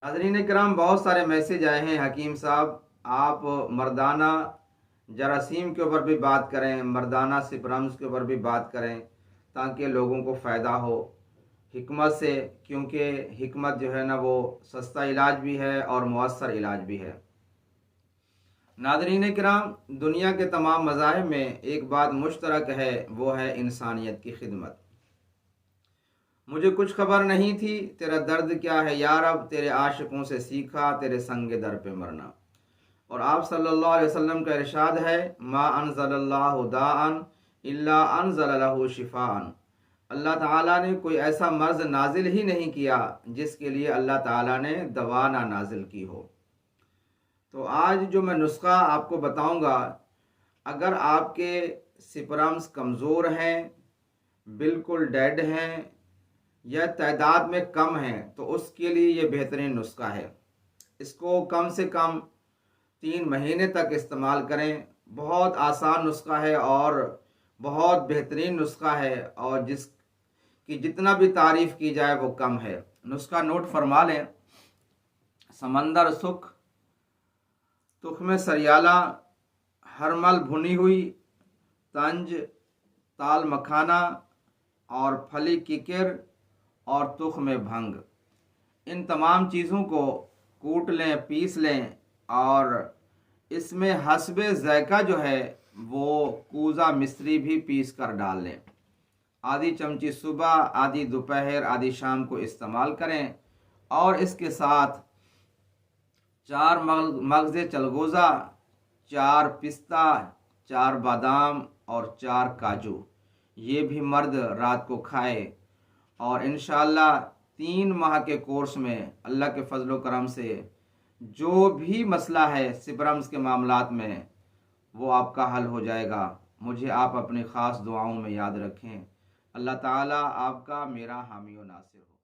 नाज़रीन कराम, बहुत सारे मैसेज आए हैं हकीम साहब, आप मर्दाना जरासीम के ऊपर भी बात करें, मर्दाना सिपरम्स के ऊपर भी बात करें ताकि लोगों को फ़ायदा हो हिकमत से, क्योंकि हिकमत जो है ना वो सस्ता इलाज भी है और मुअस्सर इलाज भी है। नाज़रीन किराम, दुनिया के तमाम मज़ाहिब में एक बात मुश्तरक है, वो है इंसानियत की खिदमत। मुझे कुछ खबर नहीं थी, तेरा दर्द क्या है यार, अब तेरे आशिकों से सीखा, तेरे संग दर पे मरना। और आप सल्लल्लाहु अलैहि वसल्लम का इरशाद है, मा अनज़लल्लाहु दाअन इल्ला अनज़ल लहू शिफ़ाअन। अल्लाह ताला ने कोई ऐसा मर्ज़ नाजिल ही नहीं किया जिसके लिए अल्लाह ताला ने दवा ना नाजिल की हो। तो आज जो मैं नुस्खा आपको बताऊंगा, अगर आपके सिपरम्स कमज़ोर हैं, बिल्कुल डेड हैं या तादाद में कम हैं, तो उसके लिए ये बेहतरीन नुस्खा है। इसको कम से कम 3 महीने तक इस्तेमाल करें। बहुत आसान नुस्खा है और बहुत बेहतरीन नुस्खा है, और जिसकी जितना भी तारीफ़ की जाए वो कम है। नुस्खा नोट फरमा लें। समंदर सुख, तुख्म सरियाला, हरमल भुनी हुई, तंज, ताल मखाना और फली किकर और तुख्म भंग, इन तमाम चीज़ों को कूट लें, पीस लें, और इसमें हस्बे ज़ायका जो है वो कूज़ा मिस्री भी पीस कर डाल लें। आधी चमची सुबह, आधी दोपहर, आधी शाम को इस्तेमाल करें। और इसके साथ 4 मगज़ चलगोज़ा, 4 पिस्ता, 4 बादाम और 4 काजू, ये भी मर्द रात को खाए। और इंशाअल्लाह 3 माह के कोर्स में अल्लाह के फजलो करम से जो भी मसला है सिपरम्स के मामलात में, वो आपका हल हो जाएगा। मुझे आप अपनी ख़ास दुआओं में याद रखें। अल्लाह ताला आपका मेरा हामी व नासिर हो।